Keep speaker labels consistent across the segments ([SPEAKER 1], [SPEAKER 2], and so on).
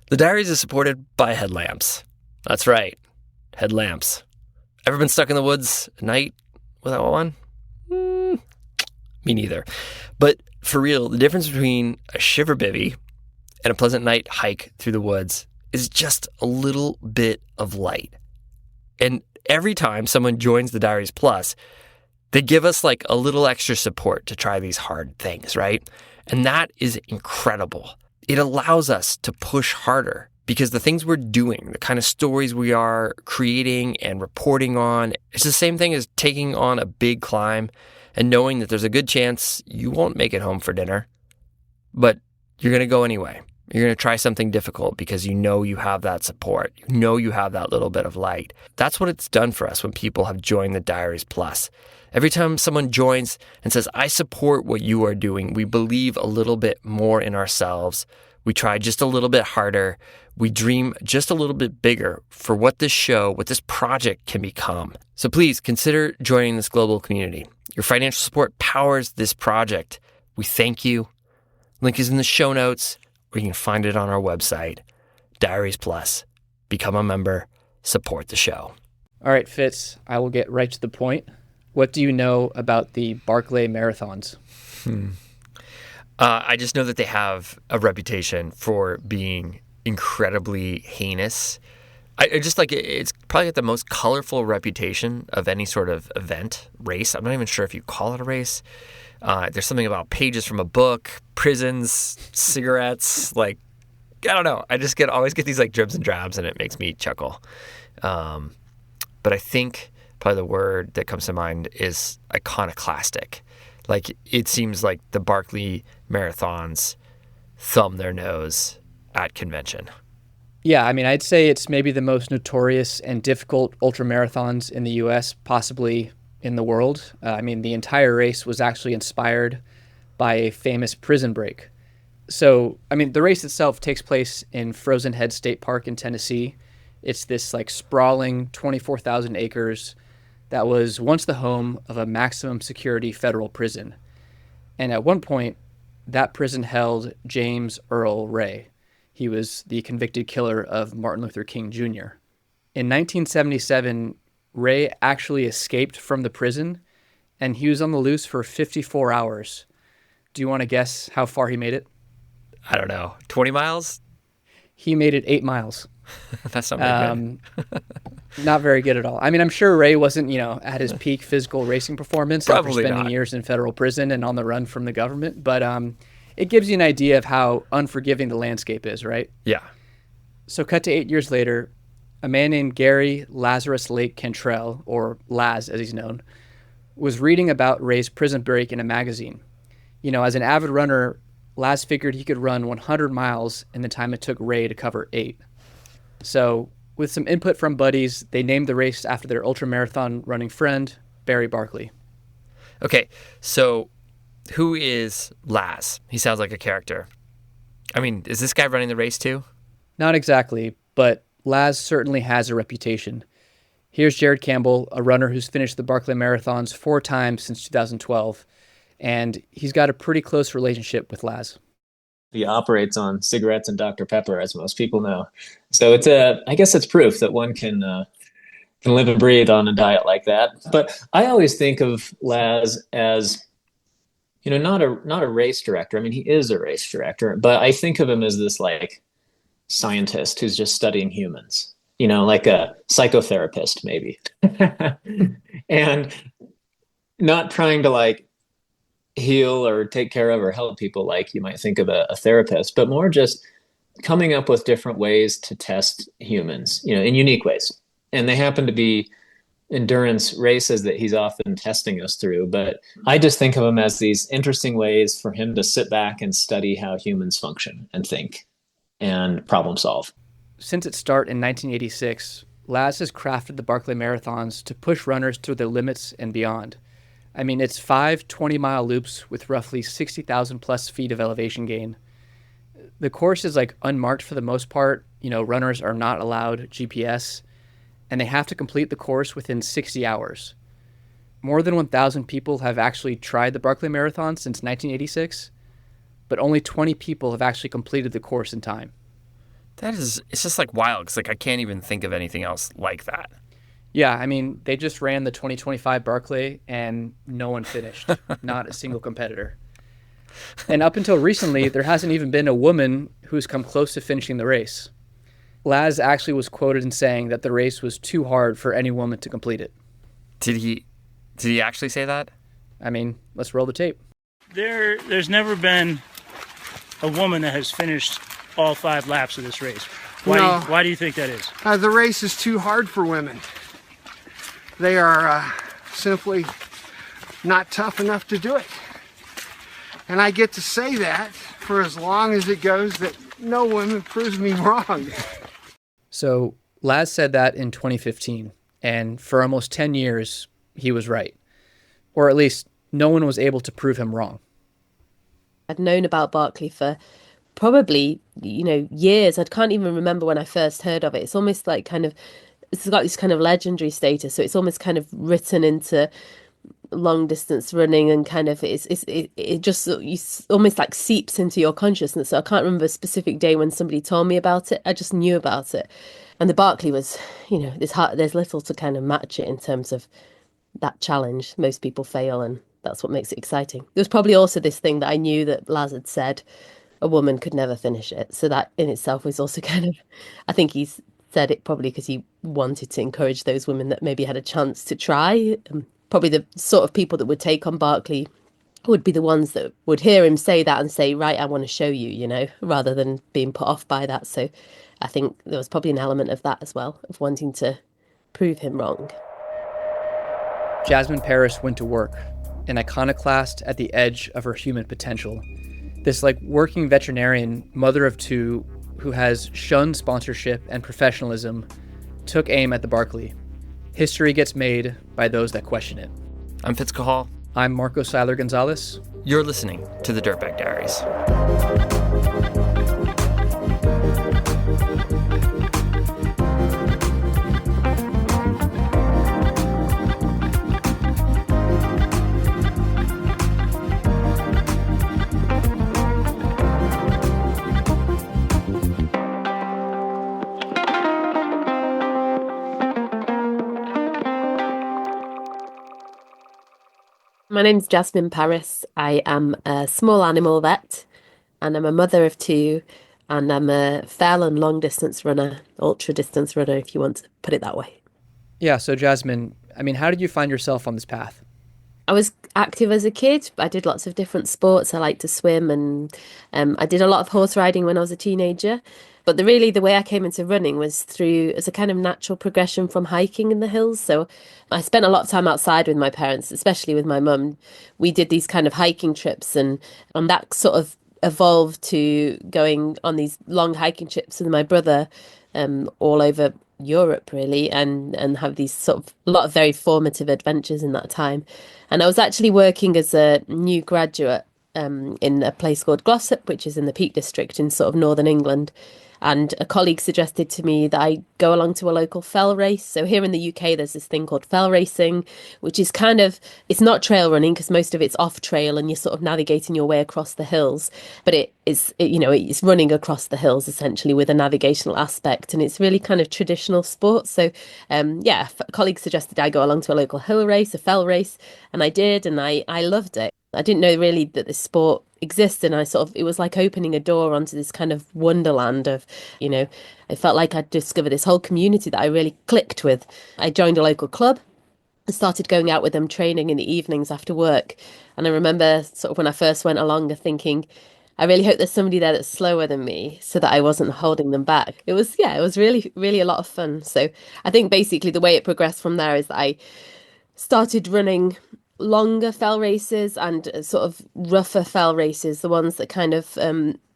[SPEAKER 1] The Diaries is supported by headlamps. That's right, headlamps. Ever been stuck in the woods at night without one? Me neither. But for real, the difference between a shiver bivvy and a pleasant night hike through the woods is just a little bit of light. And every time someone joins the Diaries Plus, they give us like a little extra support to try these hard things, right? And that is incredible. It allows us to push harder because the things we're doing, the kind of stories we are creating and reporting on, it's the same thing as taking on a big climb and knowing that there's a good chance you won't make it home for dinner, but you're going to go anyway. You're going to try something difficult because you know you have that support. You know you have that little bit of light. That's what it's done for us when people have joined the Diaries Plus. Every time someone joins and says, I support what you are doing, we believe a little bit more in ourselves. We try just a little bit harder. We dream just a little bit bigger for what this show, what this project can become. So please consider joining this global community. Your financial support powers this project. We thank you. Link is in the show notes, or you can find it on our website, Diaries Plus. Become a member, support the show.
[SPEAKER 2] All right, Fitz, I will get right to the point. What do you know about the Barkley Marathons?
[SPEAKER 1] I just know that they have a reputation for being incredibly heinous. I just like it's probably got the most colorful reputation of any sort of event, race. I'm not even sure if you call it a race. There's something about pages from a book, prisons, cigarettes. Like, I don't know. I just always get these like dribs and drabs, and it makes me chuckle. But I think probably the word that comes to mind is iconoclastic. Like, it seems like the Barkley Marathons thumb their nose at convention.
[SPEAKER 2] Yeah, I mean, I'd say it's maybe the most notorious and difficult ultramarathons in the U.S., possibly in the world. I mean, the entire race was actually inspired by a famous prison break. So, I mean, the race itself takes place in Frozen Head State Park in Tennessee. It's this like sprawling 24,000 acres that was once the home of a maximum security federal prison. And at one point, that prison held James Earl Ray. He was the convicted killer of Martin Luther King Jr. In 1977, Ray actually escaped from the prison, and he was on the loose for 54 hours. Do you want to guess how far he made it?
[SPEAKER 1] I don't know. 20 miles?
[SPEAKER 2] He made it 8 miles.
[SPEAKER 1] That's not very good.
[SPEAKER 2] Not very good at all. I mean, I'm sure Ray wasn't, at his peak physical racing performance
[SPEAKER 1] Probably
[SPEAKER 2] after spending
[SPEAKER 1] not.
[SPEAKER 2] years in federal prison and on the run from the government, but it gives you an idea of how unforgiving the landscape is, right?
[SPEAKER 1] Yeah.
[SPEAKER 2] So cut to 8 years later, a man named Gary Lazarus Lake Cantrell, or Laz as he's known, was reading about Ray's prison break in a magazine. As an avid runner, Laz figured he could run 100 miles in the time it took Ray to cover 8. So with some input from buddies, they named the race after their ultramarathon running friend, Barry Barkley.
[SPEAKER 1] Okay, so who is Laz? He sounds like a character. I mean, is this guy running the race too?
[SPEAKER 2] Not exactly, but Laz certainly has a reputation. Here's Jared Campbell, a runner who's finished the Barkley Marathons 4 times since 2012, and he's got a pretty close relationship with Laz.
[SPEAKER 3] He operates on cigarettes and Dr. Pepper, as most people know. So I guess it's proof that one can live and breathe on a diet like that. But I always think of Laz as, not a race director. I mean, he is a race director, but I think of him as this like scientist who's just studying humans, like a psychotherapist maybe, and not trying to like heal or take care of or help people like you might think of a therapist, but more just coming up with different ways to test humans, in unique ways. And they happen to be endurance races that he's often testing us through. But I just think of him as these interesting ways for him to sit back and study how humans function and think and problem solve.
[SPEAKER 2] Since its start in 1986, Laz has crafted the Barkley Marathons to push runners to their limits and beyond. I mean, it's 5 20-mile loops with roughly 60,000 plus feet of elevation gain. The course is like unmarked for the most part. Runners are not allowed GPS, and they have to complete the course within 60 hours. More than 1,000 people have actually tried the Barkley Marathon since 1986, but only 20 people have actually completed the course in time.
[SPEAKER 1] It's just like wild because like I can't even think of anything else like that.
[SPEAKER 2] Yeah, I mean, they just ran the 2025 Barkley and no one finished, not a single competitor. And up until recently, there hasn't even been a woman who's come close to finishing the race. Laz actually was quoted in saying that the race was too hard for any woman to complete it.
[SPEAKER 1] Did he actually say that?
[SPEAKER 2] I mean, let's roll the tape.
[SPEAKER 4] There's never been a woman that has finished all 5 laps of this race. Why do you think that is?
[SPEAKER 5] The race is too hard for women. They are simply not tough enough to do it. And I get to say that for as long as it goes, that no woman proves me wrong.
[SPEAKER 2] So Laz said that in 2015, and for almost 10 years, he was right. Or at least no one was able to prove him wrong.
[SPEAKER 6] I'd known about Barkley for probably, years. I can't even remember when I first heard of it. It's almost like it's got this kind of legendary status. So it's almost kind of written into long distance running, and kind of it just almost like seeps into your consciousness. So I can't remember a specific day when somebody told me about it. I just knew about it. And the Barkley was, there's little to kind of match it in terms of that challenge. Most people fail, and that's what makes it exciting. There was probably also this thing that I knew that Laz had said a woman could never finish it. So that in itself was also kind of, I think he's said it probably because he wanted to encourage those women that maybe had a chance to try. Probably the sort of people that would take on Barkley would be the ones that would hear him say that and say, right, I want to show you, rather than being put off by that. So I think there was probably an element of that as well, of wanting to prove him wrong.
[SPEAKER 2] Jasmin Paris went to work, an iconoclast at the edge of her human potential. This working veterinarian, mother of 2, who has shunned sponsorship and professionalism, took aim at the Barkley. History gets made by those that question it.
[SPEAKER 1] I'm Fitz Cahal.
[SPEAKER 2] I'm Marco Seiler Gonzalez.
[SPEAKER 1] You're listening to the Dirtbag Diaries.
[SPEAKER 6] My name's Jasmin Paris. I am a small animal vet, and I'm a mother of 2, and I'm a fell and long distance runner, ultra distance runner, if you want to put it that way.
[SPEAKER 2] Yeah, so Jasmin, how did you find yourself on this path?
[SPEAKER 6] I was active as a kid. I did lots of different sports. I liked to swim, and I did a lot of horse riding when I was a teenager. But the way I came into running was as a kind of natural progression from hiking in the hills. So I spent a lot of time outside with my parents, especially with my mum. We did these kind of hiking trips, and that sort of evolved to going on these long hiking trips with my brother all over Europe, really, and have these sort of a lot of very formative adventures in that time. And I was actually working as a new graduate in a place called Glossop, which is in the Peak District in sort of northern England. And a colleague suggested to me that I go along to a local fell race. So here in the UK, there's this thing called fell racing, which is it's not trail running because most of it's off trail and you're sort of navigating your way across the hills. But it's running across the hills essentially with a navigational aspect. And it's really kind of traditional sport. So a colleague suggested I go along to a local hill race, a fell race. And I did, and I loved it. I didn't know really that this sport existed, and it was like opening a door onto this kind of wonderland of, I felt like I'd discovered this whole community that I really clicked with. I joined a local club and started going out with them training in the evenings after work. And I remember sort of when I first went along thinking, I really hope there's somebody there that's slower than me so that I wasn't holding them back. It was really, really a lot of fun. So I think basically the way it progressed from there is that I started running longer fell races and sort of rougher fell races, the ones that kind of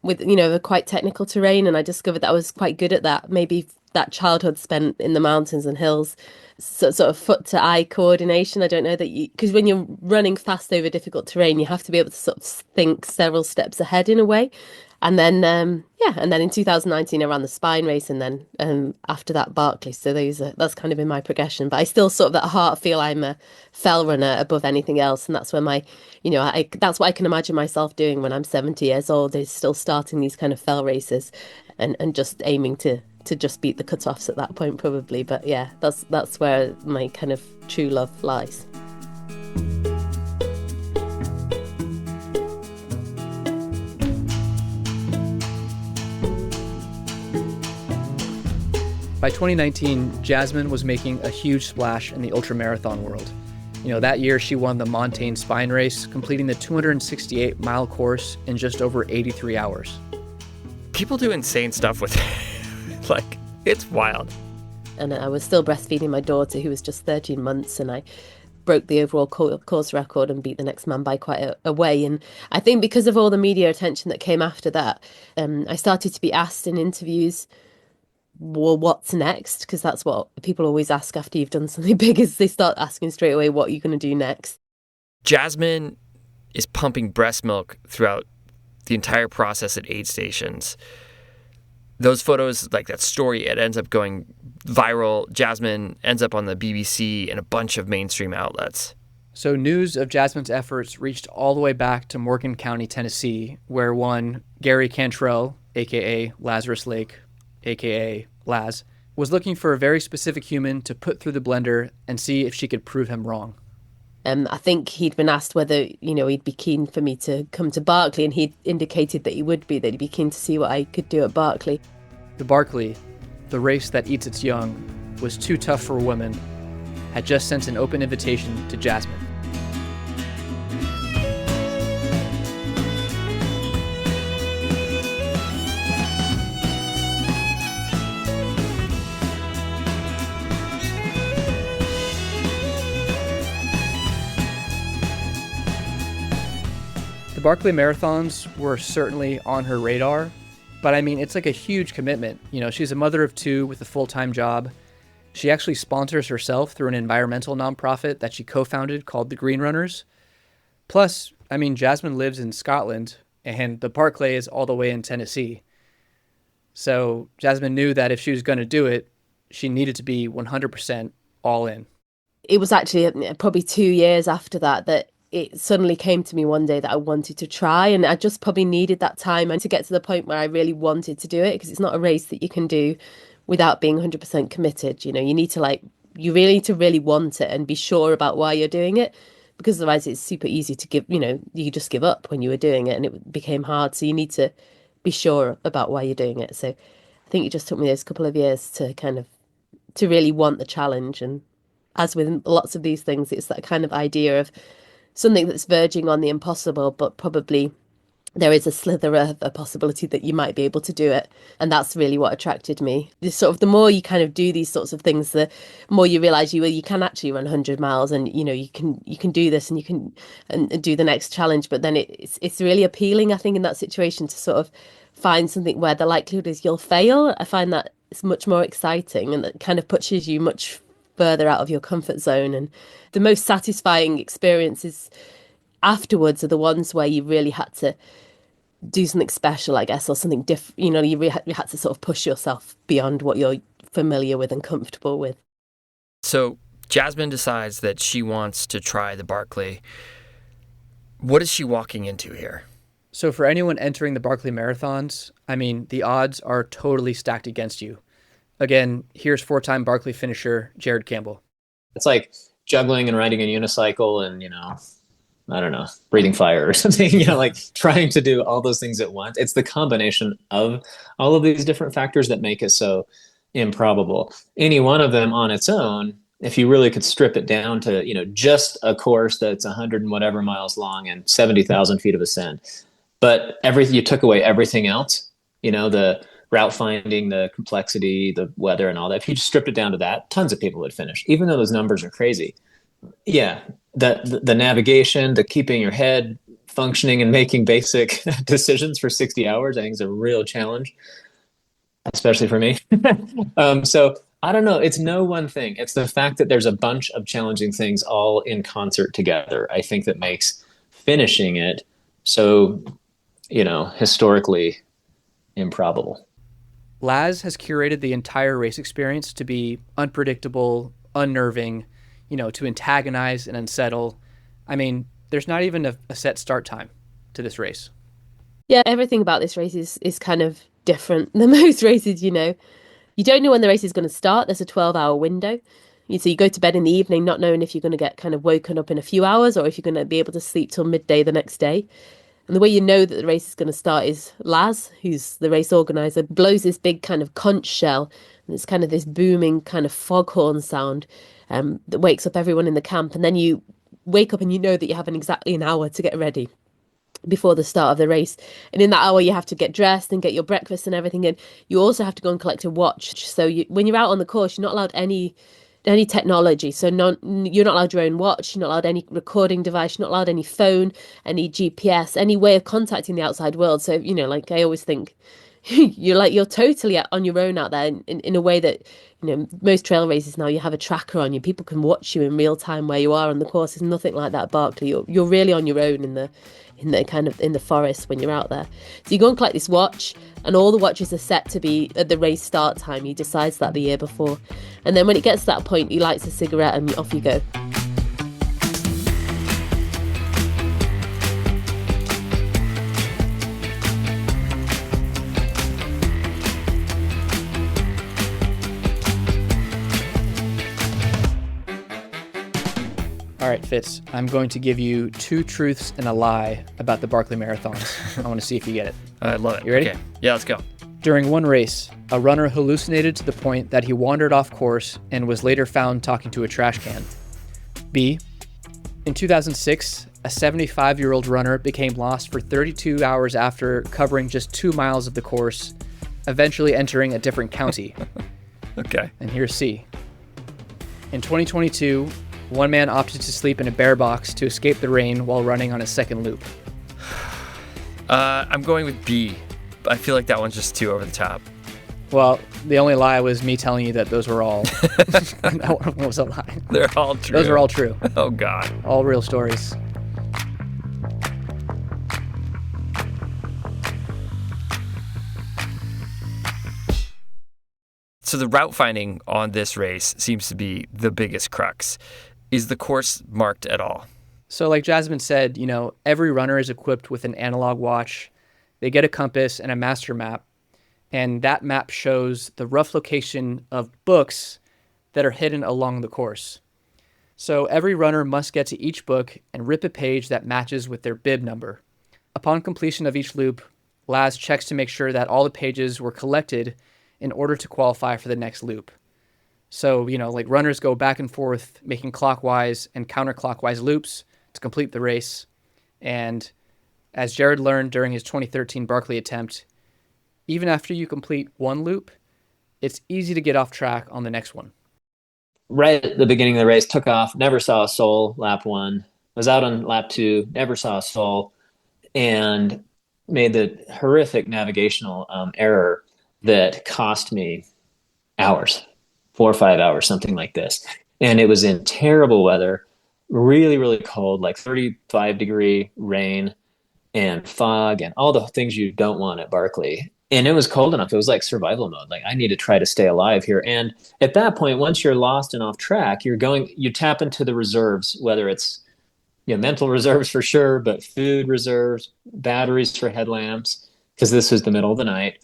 [SPEAKER 6] with the quite technical terrain, and I discovered that I was quite good at that. Maybe that childhood spent in the mountains and hills, sort of foot to eye coordination. I don't know that because when you're running fast over difficult terrain, you have to be able to sort of think several steps ahead in a way. And then, and then in 2019, I ran the Spine race, and then after that, Barkley. So that's kind of in my progression. But I still sort of at heart feel I'm a fell runner above anything else, and that's where that's what I can imagine myself doing when I'm 70 years old, is still starting these kind of fell races, and just aiming to just beat the cutoffs at that point, probably. But yeah, that's where my kind of true love lies.
[SPEAKER 2] By 2019, Jasmin was making a huge splash in the ultramarathon world. That year she won the Montaigne Spine race, completing the 268-mile course in just over 83 hours.
[SPEAKER 1] People do insane stuff with it. Like, it's wild.
[SPEAKER 6] And I was still breastfeeding my daughter, who was just 13 months, and I broke the overall course record and beat the next man by quite a way. And I think because of all the media attention that came after that, I started to be asked in interviews, well, what's next? Because that's what people always ask after you've done something big, is they start asking straight away, what are you going to do next?
[SPEAKER 1] Jasmin is pumping breast milk throughout the entire process at aid stations. Those photos, like that story, it ends up going viral. Jasmin ends up on the BBC and a bunch of mainstream outlets.
[SPEAKER 2] So news of Jasmin's efforts reached all the way back to Morgan County, Tennessee, where one Gary Cantrell, a.k.a. Lazarus Lake, a.k.a. Laz, was looking for a very specific human to put through the blender and see if she could prove him wrong.
[SPEAKER 6] I think he'd been asked whether, he'd be keen for me to come to Barkley, and he'd indicated that he would be, that he'd be keen to see what I could do at Barkley.
[SPEAKER 2] The Barkley, the race that eats its young, was too tough for women, had just sent an open invitation to Jasmin. The Barkley Marathons were certainly on her radar, but I mean, it's like a huge commitment. She's a mother of two with a full-time job. She actually sponsors herself through an environmental nonprofit that she co-founded called the Green Runners. Plus, I mean, Jasmin lives in Scotland, and the Barkley is all the way in Tennessee. So Jasmin knew that if she was going to do it, she needed to be 100% all in.
[SPEAKER 6] It was actually probably 2 years after that it suddenly came to me one day that I wanted to try, and I just probably needed that time and to get to the point where I really wanted to do it, because it's not a race that you can do without being 100% committed. You need to you really need to really want it and be sure about why you're doing it, because otherwise it's super easy to give, you just give up when you were doing it and it became hard. So you need to be sure about why you're doing it. So I think it just took me those couple of years to to really want the challenge. And as with lots of these things, it's that kind of idea of something that's verging on the impossible, but probably there is a slither of a possibility that you might be able to do it. And that's really what attracted me. The more you kind of do these sorts of things, the more you realize you can actually run 100 miles, and you can do this, and you can and do the next challenge. But then it's really appealing, I think, in that situation to sort of find something where the likelihood is you'll fail. I find that it's much more exciting, and that kind of pushes you much further out of your comfort zone. And the most satisfying experiences afterwards are the ones where you really had to do something special, I guess, or something different. You really had to sort of push yourself beyond what you're familiar with and comfortable with.
[SPEAKER 1] So Jasmin decides that she wants to try the Barkley. What is she walking into here?
[SPEAKER 2] So for anyone entering the Barkley Marathons, I mean, the odds are totally stacked against you. Again, here's four-time Barkley finisher Jared Campbell.
[SPEAKER 3] It's like juggling and riding a unicycle and, I don't know, breathing fire or something, like trying to do all those things at once. It's the combination of all of these different factors that make it so improbable. Any one of them on its own, if you really could strip it down to, just a course that's 100 and whatever miles long and 70,000 feet of ascent, but you took away everything else, the route finding, the complexity, the weather and all that. If you just stripped it down to that, tons of people would finish, even though those numbers are crazy. Yeah, the navigation, the keeping your head functioning and making basic decisions for 60 hours, I think is a real challenge, especially for me. So I don't know. It's no one thing. It's the fact that there's a bunch of challenging things all in concert together, I think, that makes finishing it so, historically improbable.
[SPEAKER 2] Laz has curated the entire race experience to be unpredictable, unnerving, to antagonize and unsettle. I mean, there's not even a set start time to this race.
[SPEAKER 6] Yeah, everything about this race is kind of different than most races, You don't know when the race is going to start. There's a 12-hour window. So you go to bed in the evening not knowing if you're going to get kind of woken up in a few hours or if you're going to be able to sleep till midday the next day. And the way you know that the race is going to start is Laz, who's the race organizer, blows this big kind of conch shell. And it's kind of this booming kind of foghorn sound that wakes up everyone in the camp. And then you wake up and you know that you have exactly an hour to get ready before the start of the race. And in that hour, you have to get dressed and get your breakfast and everything. And you also have to go and collect a watch. So when you're out on the course, you're not allowed any technology. So you're not allowed your own watch. You're not allowed any recording device. You're not allowed any phone, any GPS, any way of contacting the outside world. So, like I always think, you're totally on your own out there in a way that, most trail races now, you have a tracker on you. People can watch you in real time where you are on the course. There's nothing like that at Barkley. You're really on your own in the forest when you're out there. So you go and collect this watch, and all the watches are set to be at the race start time. He decides that the year before. And then when it gets to that point, he lights a cigarette and off you go.
[SPEAKER 2] All right, Fitz, I'm going to give you 2 truths and a lie about the Barkley Marathons. I want to see if you get it.
[SPEAKER 1] I love it.
[SPEAKER 2] You ready?
[SPEAKER 1] Okay. Yeah, let's go.
[SPEAKER 2] During one race, a runner hallucinated to the point that he wandered off course and was later found talking to a trash can. B, in 2006, a 75-year-old runner became lost for 32 hours after covering just 2 miles of the course, eventually entering a different county.
[SPEAKER 1] Okay.
[SPEAKER 2] And here's C. In 2022, one man opted to sleep in a bear box to escape the rain while running on his second loop.
[SPEAKER 1] I'm going with B. I feel like that one's just too over the top.
[SPEAKER 2] Well, the only lie was me telling you that those were all... that one was a lie.
[SPEAKER 1] They're all true.
[SPEAKER 2] Those are all true.
[SPEAKER 1] Oh, God.
[SPEAKER 2] All real stories.
[SPEAKER 1] So the route finding on this race seems to be the biggest crux. Is the course marked at all?
[SPEAKER 2] So like Jasmin said, every runner is equipped with an analog watch. They get a compass and a master map. And that map shows the rough location of books that are hidden along the course. So every runner must get to each book and rip a page that matches with their bib number. Upon completion of each loop, Laz checks to make sure that all the pages were collected in order to qualify for the next loop. So, runners go back and forth, making clockwise and counterclockwise loops to complete the race. And as Jared learned during his 2013 Barkley attempt, even after you complete one loop, it's easy to get off track on the next one.
[SPEAKER 3] Right at the beginning of the race, took off, never saw a soul, lap 1. Was out on lap 2, never saw a soul, and made the horrific navigational error that cost me hours. 4 or 5 hours, something like this. And it was in terrible weather, really, really cold, like 35-degree rain and fog and all the things you don't want at Barkley. And it was cold enough. It was like survival mode. Like, I need to try to stay alive here. And at that point, once you're lost and off track, you tap into the reserves, whether it's mental reserves for sure, but food reserves, batteries for headlamps, because this was the middle of the night.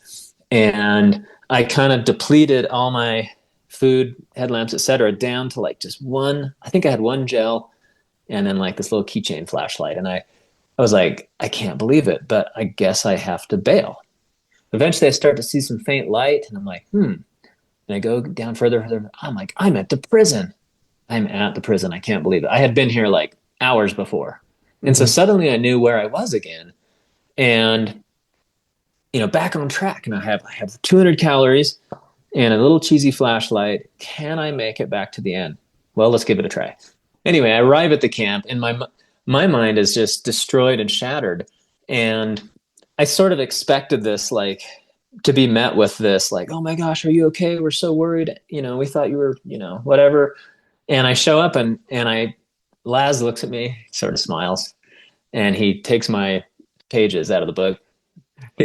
[SPEAKER 3] And I kind of depleted all my food, headlamps, etc., down to like just one. I think I had one gel and then like this little keychain flashlight. And I was like, I can't believe it, but I guess I have to bail. Eventually I start to see some faint light and I'm like, And I go down further. I'm like, I'm at the prison. I can't believe it. I had been here like hours before. And so suddenly I knew where I was again. And, back on track. And I have 200 calories and a little cheesy flashlight. Can I make it back to the end? Well, let's give it a try. Anyway, I arrive at the camp and my mind is just destroyed and shattered. And I sort of expected this, like, to be met with this, like, oh my gosh, are you okay? We're so worried. We thought you were, whatever. And I show up and Laz looks at me, sort of smiles, and he takes my pages out of the book,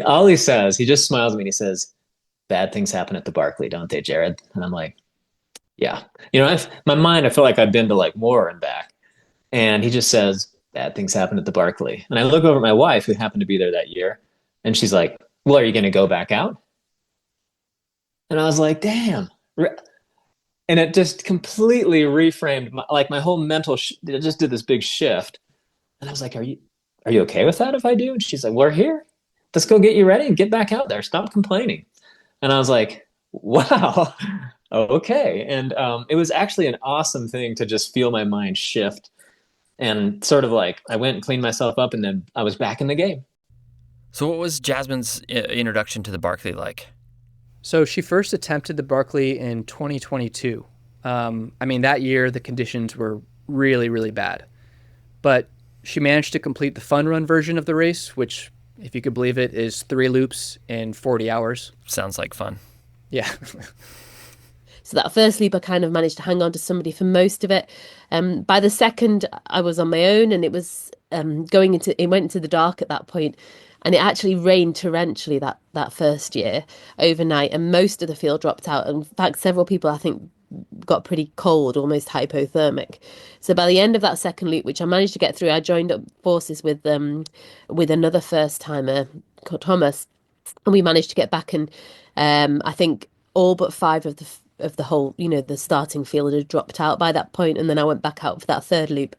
[SPEAKER 3] All he says, he just smiles at me and he says, bad things happen at the Barkley, don't they, Jared? And I'm like, yeah. My mind, I feel like I've been to like more and back. And he just says, bad things happen at the Barkley. And I look over at my wife, who happened to be there that year, and she's like, well, are you going to go back out? And I was like, damn. And it just completely reframed my whole mental, it just did this big shift. And I was like, are you okay with that if I do? And she's like, we're here. Let's go get you ready and get back out there. Stop complaining. And I was like, wow, okay. And it was actually an awesome thing to just feel my mind shift. And sort of like I went and cleaned myself up, and then I was back in the game.
[SPEAKER 1] So what was Jasmin's introduction to the Barkley like?
[SPEAKER 2] So she first attempted the Barkley in 2022. That year the conditions were really, really bad. But she managed to complete the fun run version of the race, which, if you could believe it, is 3 loops in 40 hours.
[SPEAKER 1] Sounds like fun.
[SPEAKER 2] Yeah.
[SPEAKER 6] So that first loop, I kind of managed to hang on to somebody for most of it. By the second, I was on my own, and it was it went into the dark at that point. And it actually rained torrentially that first year overnight, and most of the field dropped out. In fact, several people, I think, got pretty cold, almost hypothermic. So by the end of that second loop, which I managed to get through, I joined up forces with another first timer called Thomas, and we managed to get back. And I think all but 5 of the whole, the starting field had dropped out by that point. And then I went back out for that third loop,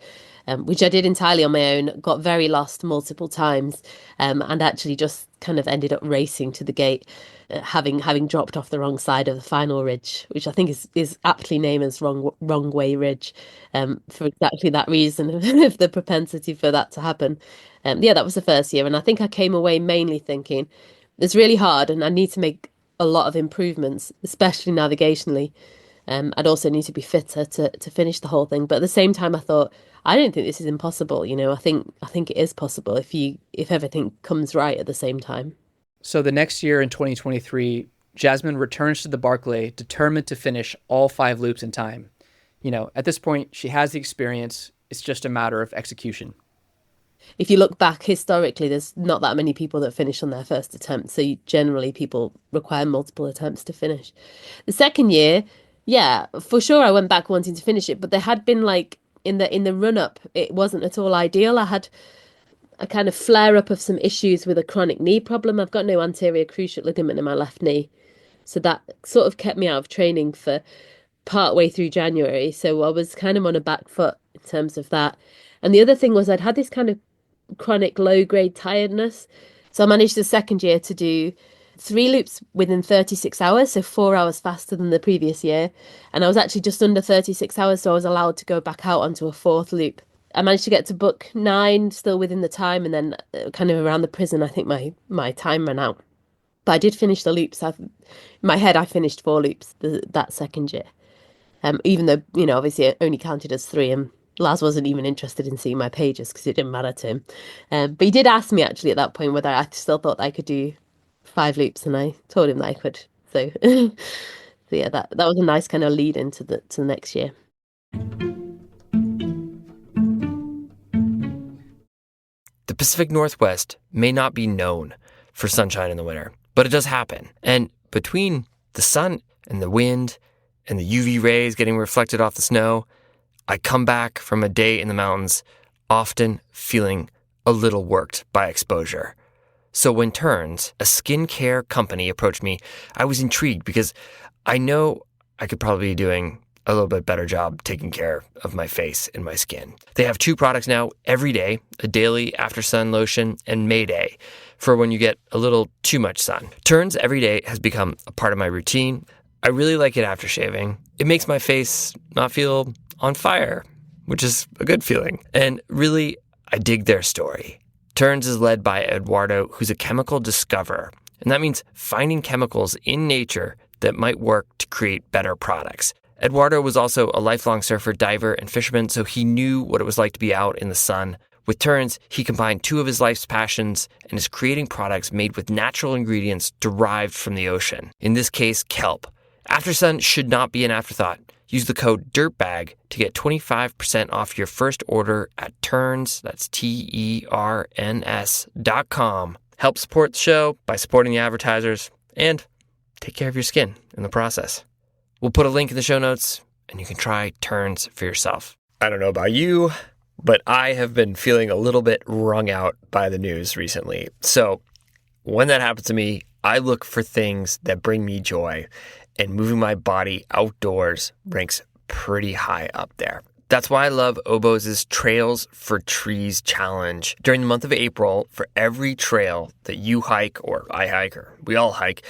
[SPEAKER 6] which I did entirely on my own, got very lost multiple times, and actually just kind of ended up racing to the gate, having dropped off the wrong side of the final ridge, which I think is aptly named as wrong way ridge, for exactly that reason of the propensity for that to happen. That was the first year, and I think I came away mainly thinking it's really hard and I need to make a lot of improvements, especially navigationally. I'd also need to be fitter to finish the whole thing. But at the same time, I thought, I don't think this is impossible. I think it is possible if everything comes right at the same time.
[SPEAKER 2] So the next year in 2023, Jasmin returns to the Barkley, determined to finish all 5 loops in time. At this point, she has the experience. It's just a matter of execution.
[SPEAKER 6] If you look back historically, there's not that many people that finish on their first attempt. So generally, people require multiple attempts to finish. The second year, yeah, for sure, I went back wanting to finish it, but there had been in the run up, it wasn't at all ideal. I had a kind of flare up of some issues with a chronic knee problem. I've got no anterior cruciate ligament in my left knee, so that sort of kept me out of training for part way through January. So I was kind of on a back foot in terms of that. And the other thing was I'd had this kind of chronic low grade tiredness. So I managed the second year to do 3 loops within 36 hours, so 4 hours faster than the previous year. And I was actually just under 36 hours, so I was allowed to go back out onto a 4th loop. I managed to get to book 9, still within the time, and then kind of around the prison, I think my time ran out. But I did finish the loops. In my head, I finished 4 loops that second year. Even though, obviously it only counted as 3, and Laz wasn't even interested in seeing my pages because it didn't matter to him. But he did ask me actually at that point whether I still thought I could do 5 loops, and I told him that I could. So, yeah, that was a nice kind of lead into the next year.
[SPEAKER 1] The Pacific Northwest may not be known for sunshine in the winter, but it does happen. And between the sun and the wind and the UV rays getting reflected off the snow, I come back from a day in the mountains often feeling a little worked by exposure. So when Turns, a skincare company, approached me, I was intrigued because I know I could probably be doing a little bit better job taking care of my face and my skin. They have 2 products now every day, a daily after sun lotion and Mayday for when you get a little too much sun. Turns every day has become a part of my routine. I really like it after shaving. It makes my face not feel on fire, which is a good feeling. And really, I dig their story. Turns is led by Eduardo, who's a chemical discoverer. And that means finding chemicals in nature that might work to create better products. Eduardo was also a lifelong surfer, diver, and fisherman, so he knew what it was like to be out in the sun. With Turns, he combined 2 of his life's passions and is creating products made with natural ingredients derived from the ocean. In this case, kelp. After sun should not be an afterthought. Use the code DIRTBAG to get 25% off your first order at Turns, that's TERNS.com. help support the show by supporting the advertisers, and take care of your skin in the process. We'll put a link in the show notes, and you can try Terns for yourself. I don't know about you, but I have been feeling a little bit wrung out by the news recently. So when that happens to me, I look for things that bring me joy, and moving my body outdoors ranks pretty high up there. That's why I love Oboz' Trails for Trees challenge. During the month of April, for every trail that you hike, or I hike, or we all hike,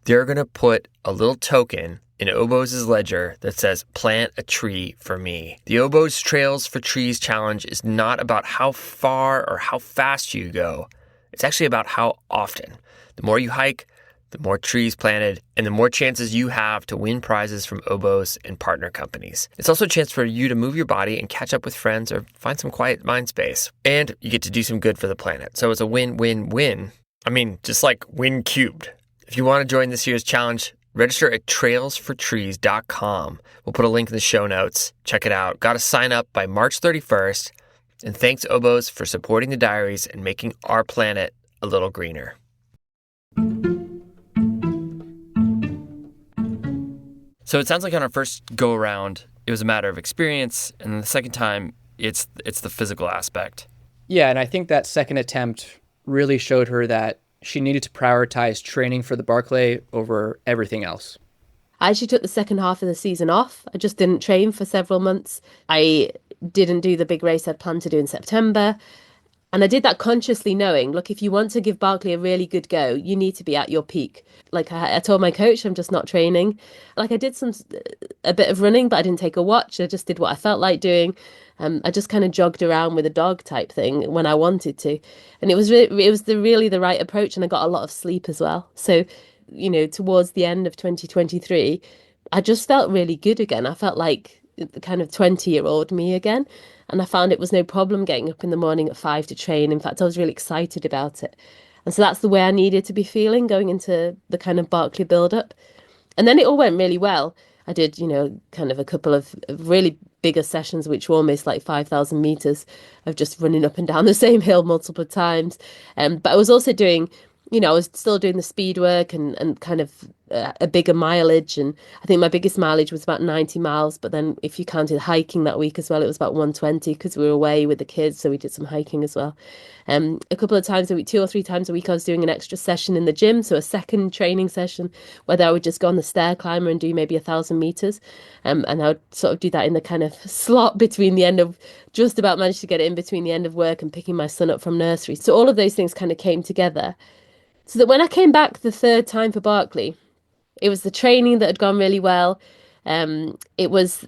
[SPEAKER 1] they're going to put a little token in Oboz' ledger that says, "Plant a tree for me." The Oboz Trails for Trees challenge is not about how far or how fast you go. It's actually about how often. The more you hike, the more trees planted, and the more chances you have to win prizes from Oboz and partner companies. It's also a chance for you to move your body and catch up with friends or find some quiet mind space. And you get to do some good for the planet. So it's a win-win-win. I mean, just like win cubed. If you want to join this year's challenge, register at trailsfortrees.com. We'll put a link in the show notes. Check it out. Got to sign up by March 31st. And thanks, Oboz, for supporting the diaries and making our planet a little greener. So it sounds like on our first go around, it was a matter of experience, and then the second time, it's the physical aspect.
[SPEAKER 2] Yeah, and I think that second attempt really showed her that she needed to prioritize training for the Barkley over everything else.
[SPEAKER 6] I actually took the second half of the season off. I just didn't train for several months. I didn't do the big race I'd planned to do in September. And I did that consciously knowing, look, if you want to give Barkley a really good go, you need to be at your peak. Like I told my coach, I'm just not training. Like I did a bit of running, but I didn't take a watch. I just did what I felt like doing. I just kind of jogged around with a dog type thing when I wanted to. And it was really the right approach. And I got a lot of sleep as well. So, towards the end of 2023, I just felt really good again. I felt like the kind of 20-year-old me again. And I found it was no problem getting up in the morning at 5 to train. In fact, I was really excited about it. And so that's the way I needed to be feeling going into the kind of Barkley build-up. And then it all went really well. I did, kind of a couple of really bigger sessions, which were almost like 5,000 meters of just running up and down the same hill multiple times. But I was also doing, I was still doing the speed work and kind of a bigger mileage. And I think my biggest mileage was about 90 miles. But then if you counted hiking that week as well, it was about 120 because we were away with the kids. So we did some hiking as well. A couple of times a week, 2 or 3 times a week, I was doing an extra session in the gym. So a second training session, whether I would just go on the stair climber and do maybe 1,000 meters. And I would sort of do that in the kind of slot between the end of, just about managed to get it in between the end of work and picking my son up from nursery. So all of those things kind of came together. So that when I came back the third time for Barkley, it was the training that had gone really well. It was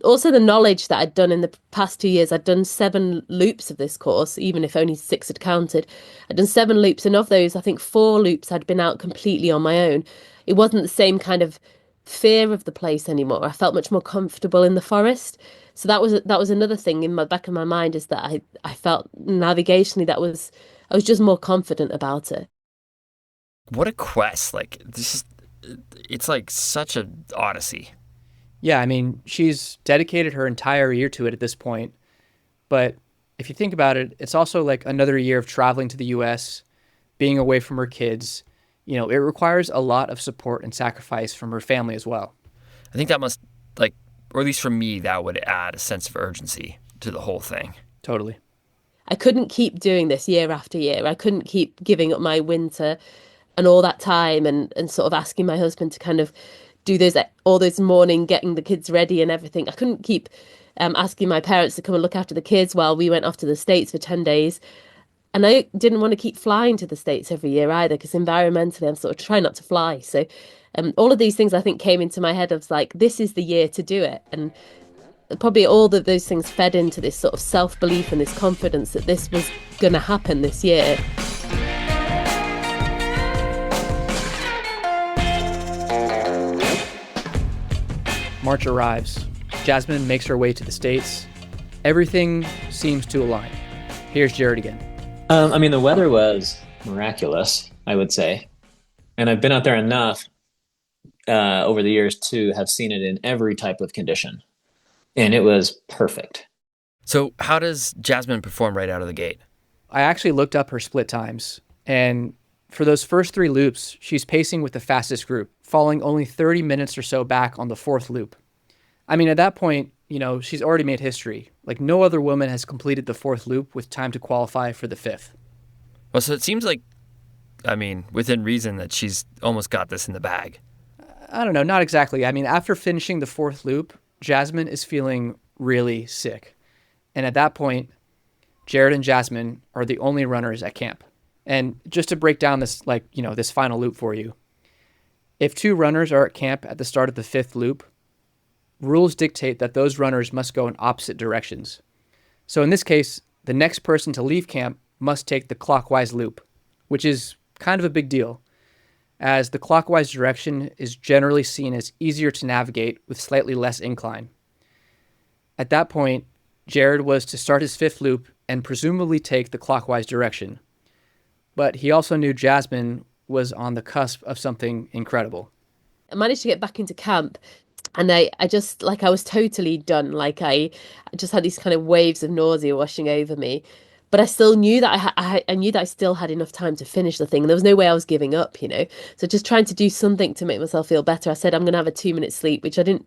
[SPEAKER 6] also the knowledge that I'd done in the past 2 years. I'd done 7 loops of this course, even if only 6 had counted. I'd done 7 loops, and of those, I think 4 loops I'd been out completely on my own. It wasn't the same kind of fear of the place anymore. I felt much more comfortable in the forest. So that was another thing in the back of my mind, is that I felt navigationally I was just more confident about it.
[SPEAKER 1] What a quest. Like, it's like such an odyssey.
[SPEAKER 2] Yeah, I mean, she's dedicated her entire year to it at this point. But if you think about it, it's also like another year of traveling to the U.S., being away from her kids. It requires a lot of support and sacrifice from her family as well.
[SPEAKER 1] I think that must, or at least for me, that would add a sense of urgency to the whole thing.
[SPEAKER 2] Totally.
[SPEAKER 6] I couldn't keep doing this year after year. I couldn't keep giving up my winter and all that time and sort of asking my husband to kind of do all those morning, getting the kids ready and everything. I couldn't keep asking my parents to come and look after the kids while we went off to the States for 10 days. And I didn't want to keep flying to the States every year either, because environmentally I'm sort of trying not to fly. So all of these things I think came into my head. I was like, this is the year to do it. And probably all of those things fed into this sort of self-belief and this confidence that this was going to happen this year.
[SPEAKER 2] March arrives. Jasmin makes her way to the States. Everything seems to align. Here's Jared again.
[SPEAKER 3] The weather was miraculous, I would say. And I've been out there enough over the years to have seen it in every type of condition. And it was perfect.
[SPEAKER 1] So how does Jasmin perform right out of the gate?
[SPEAKER 2] I actually looked up her split times, and for those first 3 loops, she's pacing with the fastest group, falling only 30 minutes or so back on the 4th loop. I mean, at that point, she's already made history. Like, no other woman has completed the 4th loop with time to qualify for the 5th.
[SPEAKER 1] Well, so it seems like, within reason that she's almost got this in the bag.
[SPEAKER 2] I don't know, not exactly. I mean, after finishing the 4th loop, Jasmin is feeling really sick. And at that point, Jared and Jasmin are the only runners at camp. And just to break down this, this final loop for you, if 2 runners are at camp at the start of the 5th loop, rules dictate that those runners must go in opposite directions. So in this case, the next person to leave camp must take the clockwise loop, which is kind of a big deal, as the clockwise direction is generally seen as easier to navigate with slightly less incline. At that point, Jared was to start his 5th loop and presumably take the clockwise direction. But he also knew Jasmin was on the cusp of something incredible.
[SPEAKER 6] I managed to get back into camp, and I just, I was totally done. I just had these kind of waves of nausea washing over me. But I still knew that I knew that I still had enough time to finish the thing. And there was no way I was giving up, So just trying to do something to make myself feel better. I said, I'm going to have a 2-minute sleep, which I don't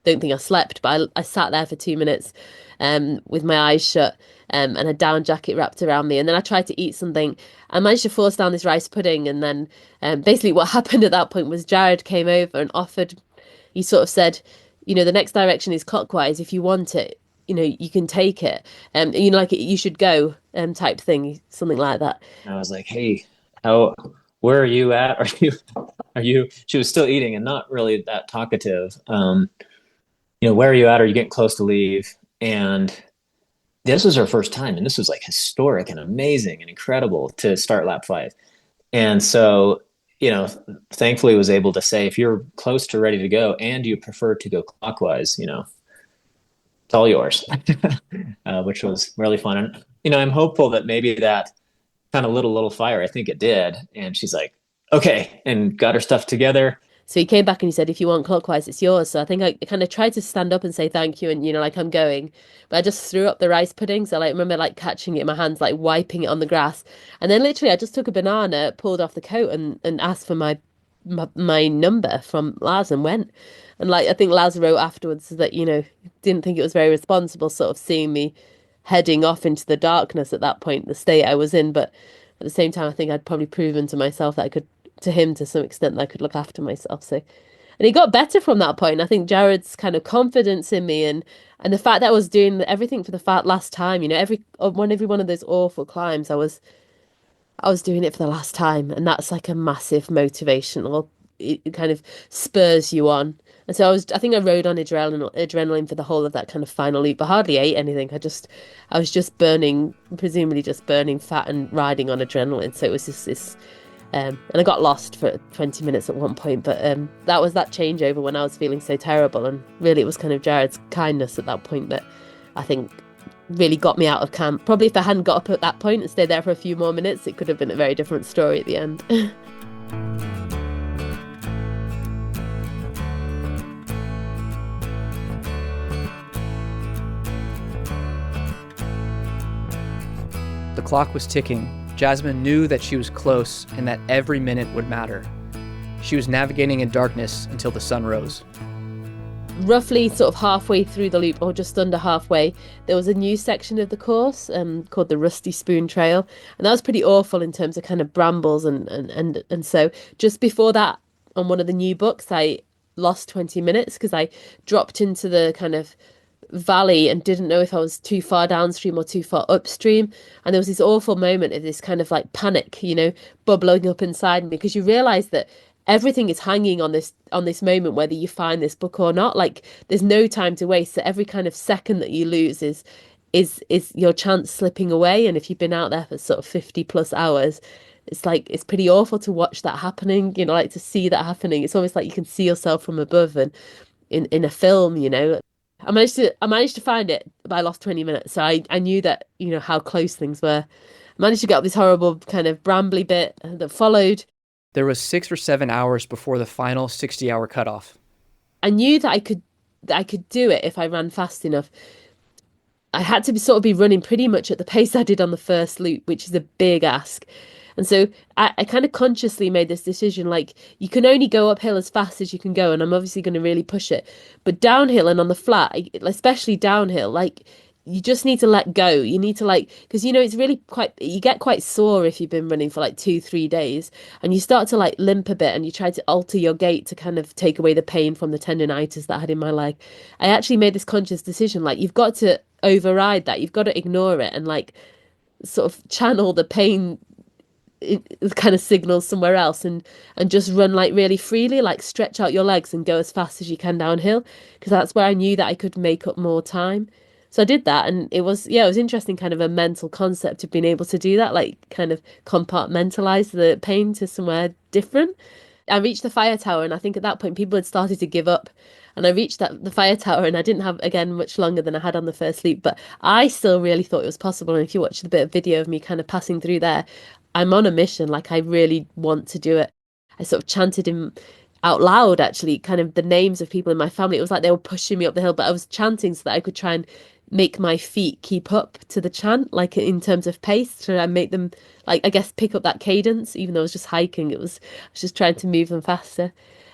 [SPEAKER 6] think I slept, but I sat there for 2 minutes with my eyes shut and a down jacket wrapped around me. And then I tried to eat something. I managed to force down this rice pudding. And then basically what happened at that point was Jared came over and offered, he sort of said, the next direction is clockwise. If you want it, you can take it. You should go type thing, something like that.
[SPEAKER 3] I was like, hey, where are you at? Are you, she was still eating and not really that talkative. Where are you at? Are you getting close to leave? And this was her first time. And this was historic and amazing and incredible to start lap 5. And so, thankfully was able to say, if you're close to ready to go and you prefer to go clockwise, it's all yours, which was really fun. And, I'm hopeful that maybe that kind of little fire, I think it did. And she's like, okay, and got her stuff together.
[SPEAKER 6] So he came back and he said, if you want clockwise, it's yours. So I think I kind of tried to stand up and say thank you and, I'm going. But I just threw up the rice pudding. So I remember catching it in my hands, wiping it on the grass. And then literally I just took a banana, pulled off the coat and asked for my number from Laz and went. And I think Laz wrote afterwards that, didn't think it was very responsible sort of seeing me heading off into the darkness at that point, the state I was in. But at the same time, I think I'd probably proven to myself that I could, to him to some extent, that I could look after myself. So, and he got better from that point. I think Jared's kind of confidence in me and the fact that I was doing everything for the last time, every one of those awful climbs, I was doing it for the last time. And that's a massive motivational, it kind of spurs you on. And so I think I rode on adrenaline for the whole of that kind of final loop, but hardly ate anything. I was just presumably just burning fat and riding on adrenaline. So it was just this, and I got lost for 20 minutes at one point, but that was that changeover when I was feeling so terrible. And really it was kind of Jared's kindness at that point that I think really got me out of camp. Probably if I hadn't got up at that point and stayed there for a few more minutes, it could have been a very different story at the end.
[SPEAKER 2] The clock was ticking. Jasmin knew that she was close and that every minute would matter. She was navigating in darkness until the sun rose.
[SPEAKER 6] Roughly sort of halfway through the loop, or just under halfway, there was a new section of the course called the Rusty Spoon Trail. And that was pretty awful in terms of kind of brambles. And so just before that, on one of the new books, I lost 20 minutes because I dropped into the kind of valley and didn't know if I was too far downstream or too far upstream. And there was this awful moment of this kind of panic, bubbling up inside me, because you realise that everything is hanging on this moment, whether you find this book or not. There's no time to waste. So every kind of second that you lose is your chance slipping away. And if you've been out there for sort of 50 plus hours, it's pretty awful to watch that happening, to see that happening. It's almost like you can see yourself from above and in a film, I managed to find it, but I lost 20 minutes. So I knew that, how close things were. I managed to get up this horrible kind of brambly bit that followed.
[SPEAKER 2] There was 6 or 7 hours before the final 60-hour cutoff.
[SPEAKER 6] I knew that I could do it if I ran fast enough. I had to sort of be running pretty much at the pace I did on the first loop, which is a big ask. And so I kind of consciously made this decision, like, you can only go uphill as fast as you can go, and I'm obviously going to really push it. But downhill and on the flat, especially downhill, like, you just need to let go. You need to, like, because, you know, it's really you get quite sore if you've been running for like 2-3 days, and you start to like limp a bit, and you try to alter your gait to kind of take away the pain from the tendonitis that I had in my leg. I actually made this conscious decision, like, you've got to override that. You've got to ignore it and like sort of channel the pain kind of signals somewhere else, and just run like really freely, like stretch out your legs and go as fast as you can downhill, because that's where I knew that I could make up more time. So I did that, and it was interesting, kind of a mental concept of being able to do that, like kind of compartmentalize the pain to somewhere different. I reached the fire tower, and I think at that point people had started to give up. And I reached the fire tower, and I didn't have, again, much longer than I had on the first leap, but I still really thought it was possible. And if you watch the bit of video of me kind of passing through there, I'm on a mission, like I really want to do it. I sort of chanted him out loud, actually, kind of the names of people in my family. It was like they were pushing me up the hill, but I was chanting so that I could try and make my feet keep up to the chant, like in terms of pace, to try and make them, like, I guess, pick up that cadence. Even though I was just hiking, I was just trying to move them faster.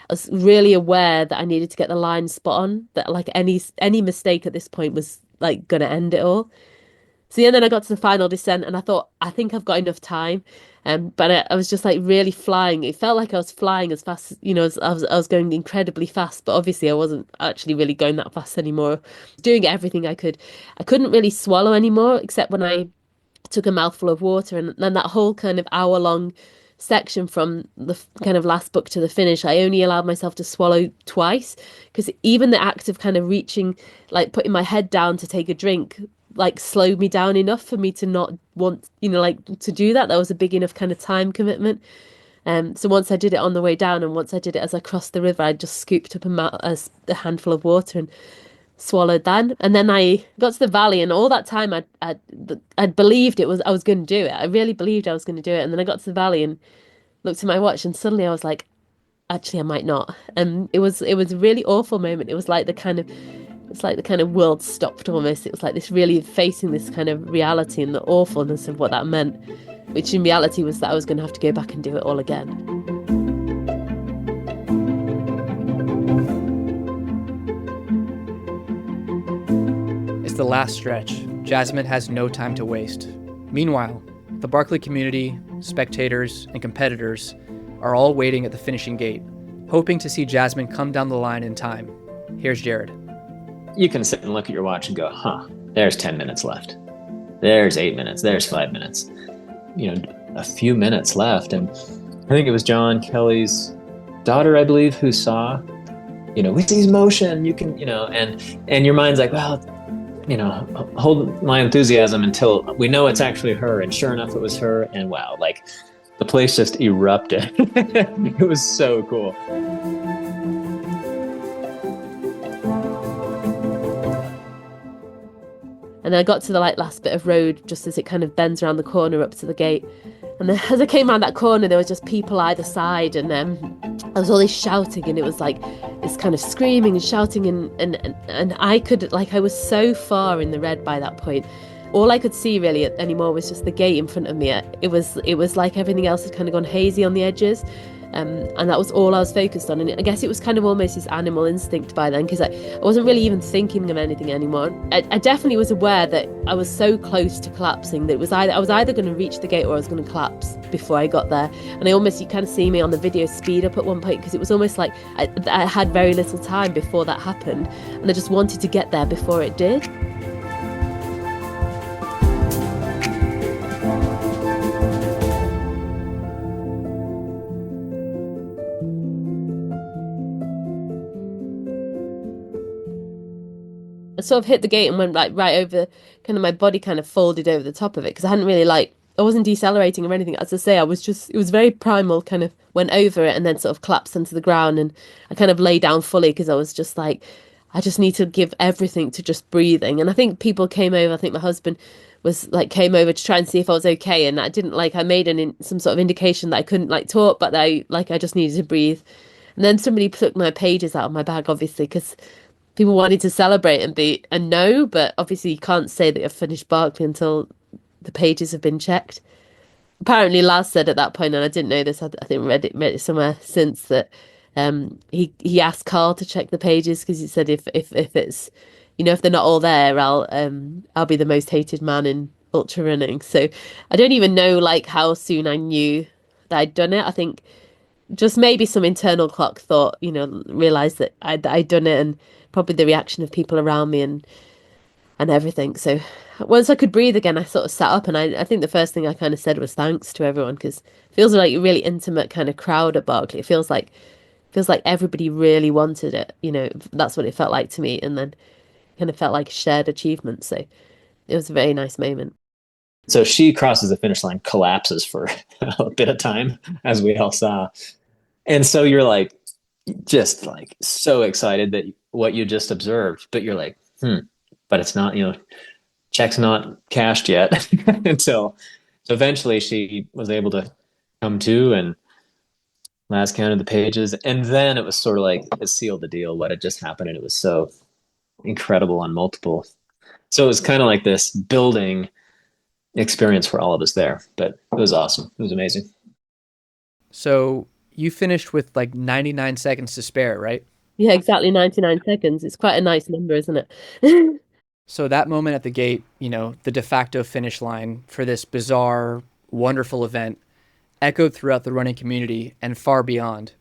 [SPEAKER 6] I was really aware that I needed to get the line spot on, that like any mistake at this point was like going to end it all. So yeah, then I got to the final descent, and I thought, I think I've got enough time. But I was just like really flying. It felt like I was flying as fast, you know, as I was going incredibly fast. But obviously, I wasn't actually really going that fast anymore. Doing everything I could. I couldn't really swallow anymore, except when I took a mouthful of water. And then that whole kind of hour-long section from the kind of last book to the finish, I only allowed myself to swallow twice, because even the act of kind of reaching, like putting my head down to take a drink, like slowed me down enough for me to not want, you know, like to do that. That was a big enough kind of time commitment. So once I did it on the way down, and once I did it as I crossed the river, I just scooped up a handful of water and swallowed that. And then I got to the valley, and all that time I'd believed I was going to do it. I really believed I was going to do it. And then I got to the valley and looked at my watch, and suddenly I was like, actually, I might not. And it was a really awful moment. It was like the kind of world stopped almost. It was like this really facing this kind of reality and the awfulness of what that meant, which in reality was that I was going to have to go back and do it all again.
[SPEAKER 2] It's the last stretch. Jasmin has no time to waste. Meanwhile, the Barkley community, spectators, and competitors are all waiting at the finishing gate, hoping to see Jasmin come down the line in time. Here's Jared.
[SPEAKER 3] You can sit and look at your watch and go, there's 10 minutes left. There's 8 minutes. There's 5 minutes. You know, a few minutes left. And I think it was John Kelly's daughter, I believe, who saw, you know, we see motion, you can, you know, and your mind's like, well, you know, hold my enthusiasm until we know it's actually her. And sure enough, it was her. And wow, like the place just erupted. It was so cool.
[SPEAKER 6] And I got to the last bit of road just as it kind of bends around the corner up to the gate. And then as I came around that corner, there was just people either side, and there was all this shouting, and it was like this kind of screaming and shouting, and I could, like, I was so far in the red by that point. All I could see really anymore was just the gate in front of me. It was like everything else had kind of gone hazy on the edges. And that was all I was focused on. And I guess it was kind of almost this animal instinct by then, because I wasn't really even thinking of anything anymore. I definitely was aware that I was so close to collapsing that I was either going to reach the gate or I was going to collapse before I got there. And you kind of see me on the video speed up at one point, because it was almost like I had very little time before that happened, and I just wanted to get there before it did. I sort of hit the gate and went like right over, kind of my body kind of folded over the top of it, because I hadn't really I wasn't decelerating or anything. As I say, it was very primal, kind of went over it and then sort of collapsed onto the ground, and I kind of lay down fully because I was just like, I just need to give everything to just breathing. And I think people came over, I think my husband came over to try and see if I was okay, and I didn't I made some sort of indication that I couldn't talk, but that I just needed to breathe. And then somebody took my pages out of my bag, obviously, because people wanted to celebrate and be a no, but obviously you can't say that you've finished Barkley until the pages have been checked. Apparently Laz said at that point, and I didn't know this, I think read it somewhere since, that he asked Carl to check the pages because he said if it's, if they're not all there, I'll be the most hated man in ultra running. So I don't even know like how soon I knew that I'd done it. I think just maybe some internal clock thought, realized that I'd done it, and probably the reaction of people around me and everything. So once I could breathe again, I sort of sat up, and I think the first thing I kind of said was thanks to everyone, because it feels like a really intimate kind of crowd at Barkley. It feels like everybody really wanted it. That's what it felt like to me, and then kind of felt like a shared achievement. So it was a very nice moment.
[SPEAKER 3] So she crosses the finish line, collapses for a bit of time, as we all saw. And so you're like, just like so excited that what you just observed, but you're like, but it's not, check's not cashed yet until, so eventually she was able to come to, and Laz counted the pages. And then it was sort of like it sealed the deal, what had just happened. And it was so incredible on multiple. So it was kind of like this building experience for all of us there, but it was awesome. It was amazing.
[SPEAKER 2] So you finished with like 99 seconds to spare, right?
[SPEAKER 6] Yeah, exactly 99 seconds. It's quite a nice number, isn't it?
[SPEAKER 2] So that moment at the gate, the de facto finish line for this bizarre, wonderful event, echoed throughout the running community and far beyond.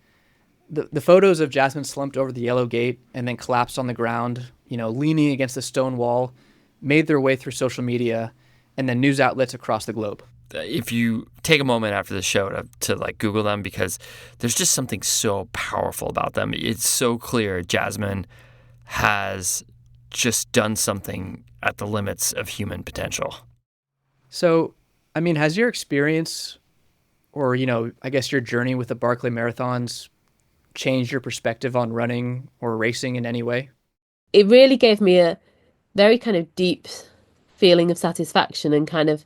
[SPEAKER 2] The photos of Jasmin slumped over the yellow gate and then collapsed on the ground, leaning against the stone wall, made their way through social media and then news outlets across the globe.
[SPEAKER 1] If you take a moment after the show to like Google them, because there's just something so powerful about them. It's so clear Jasmin has just done something at the limits of human potential.
[SPEAKER 2] So, has your experience or, I guess your journey with the Barkley Marathons changed your perspective on running or racing in any way?
[SPEAKER 6] It really gave me a very kind of deep feeling of satisfaction and kind of,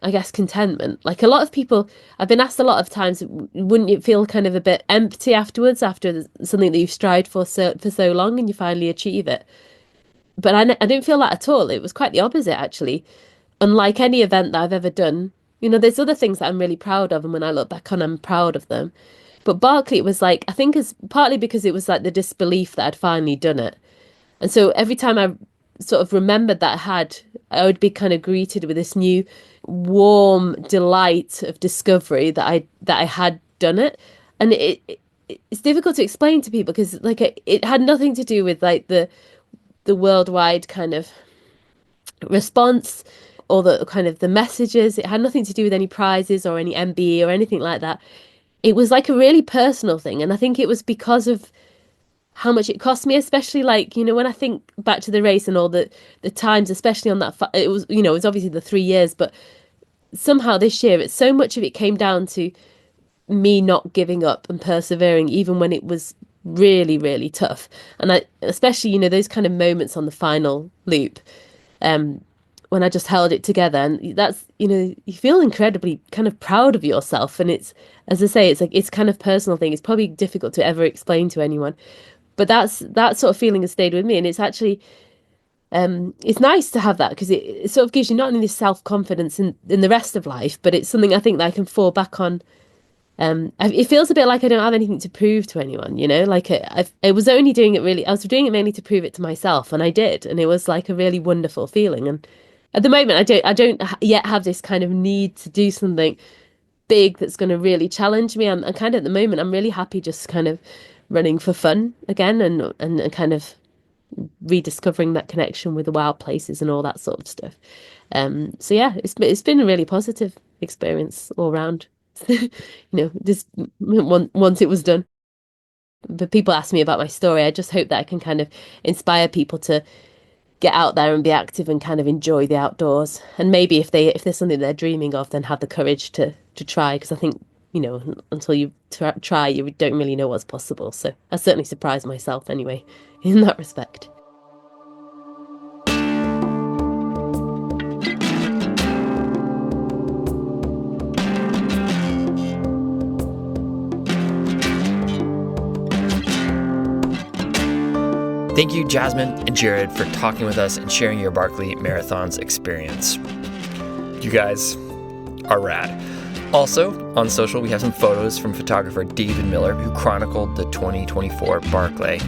[SPEAKER 6] I guess, contentment. Like a lot of people, I've been asked a lot of times, wouldn't you feel kind of a bit empty afterwards, after something that you've strived for so long and you finally achieve it? But I didn't feel that at all. It was quite the opposite, actually. Unlike any event that I've ever done, there's other things that I'm really proud of, and when I look back on, I'm proud of them. But Barkley, it was like, I think it's partly because it was like the disbelief that I'd finally done it. And so every time I sort of remembered that I would be kind of greeted with this new warm delight of discovery that I had done it. And it's difficult to explain to people because like it had nothing to do with like the worldwide kind of response or the kind of the messages. It had nothing to do with any prizes or any MBE or anything like that. It was like a really personal thing. And I think it was because of how much it cost me, especially like, when I think back to the race and all the times, especially on that, it was, it was obviously the 3 years, but somehow this year, so much of it came down to me not giving up and persevering, even when it was really, really tough. And especially, those kind of moments on the final loop, when I just held it together, and that's, you feel incredibly kind of proud of yourself. And it's, as I say, it's like, it's kind of personal thing. It's probably difficult to ever explain to anyone, but that sort of feeling has stayed with me. And it's actually, it's nice to have that because it sort of gives you not only this self-confidence in the rest of life, but it's something I think that I can fall back on. It feels a bit like I don't have anything to prove to anyone, like I was only doing it really, I was doing it mainly to prove it to myself, and I did. And it was like a really wonderful feeling. And at the moment, I don't yet have this kind of need to do something big that's going to really challenge me. I'm kind of, at the moment, I'm really happy just kind of running for fun again and kind of rediscovering that connection with the wild places and all that sort of stuff. So yeah, it's been a really positive experience all around. Just once it was done. But people ask me about my story. I just hope that I can kind of inspire people to get out there and be active and kind of enjoy the outdoors. And maybe if there's something they're dreaming of, then have the courage to try. Because I think, until you try, you don't really know what's possible. So I certainly surprised myself anyway, in that respect.
[SPEAKER 1] Thank you, Jasmin and Jared, for talking with us and sharing your Barkley Marathons experience. You guys are rad. Also, on social, we have some photos from photographer David Miller, who chronicled the 2024 Barkley,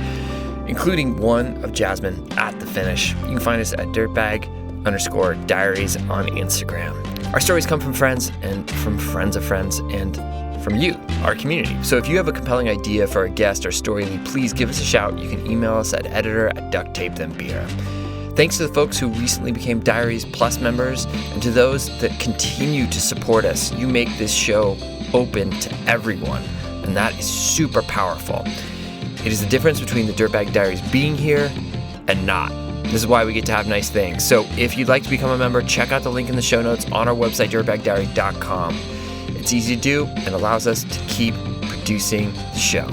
[SPEAKER 1] including one of Jasmin at the finish. You can find us at dirtbag_diaries on Instagram. Our stories come from friends and from friends of friends and from you, our community. So if you have a compelling idea for a guest or story lead, please give us a shout. You can email us at editor@ducktapethembeer. Thanks to the folks who recently became Diaries Plus members and to those that continue to support us. You make this show open to everyone, and that is super powerful. It is the difference between the Dirtbag Diaries being here and not. This is why we get to have nice things. So if you'd like to become a member, check out the link in the show notes on our website, dirtbagdiary.com. It's easy to do and allows us to keep producing the show.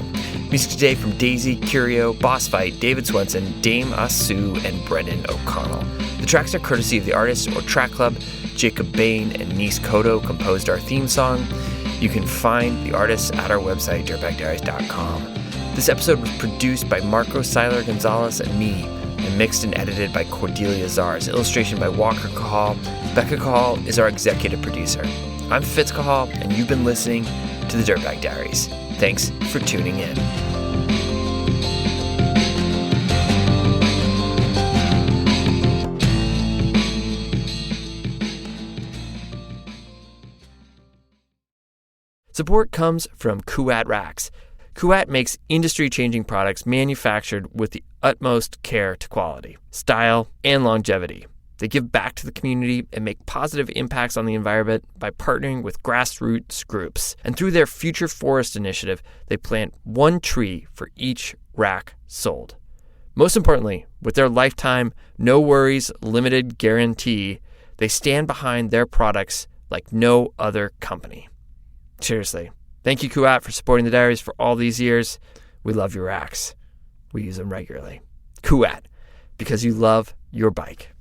[SPEAKER 1] Music today from Daisy, Curio, Boss Fight, David Swenson, Dame Asu, and Brendan O'Connell. The tracks are courtesy of the artist or track club. Jacob Bain and Nice Kodo composed our theme song. You can find the artists at our website, dirtbagdiaries.com. This episode was produced by Marco Seiler Gonzalez and me, and mixed and edited by Cordelia Zars. Illustration by Walker Cahal. Becca Cahal is our executive producer. I'm Fitz Cahal, and you've been listening to the Dirtbag Diaries. Thanks for tuning in. Support comes from Kuat Racks. Kuat makes industry-changing products manufactured with the utmost care to quality, style, and longevity. They give back to the community and make positive impacts on the environment by partnering with grassroots groups. And through their Future Forest initiative, they plant one tree for each rack sold. Most importantly, with their lifetime, no worries, limited guarantee, they stand behind their products like no other company. Seriously. Thank you, Kuat, for supporting the Diaries for all these years. We love your racks. We use them regularly. Kuat, because you love your bike.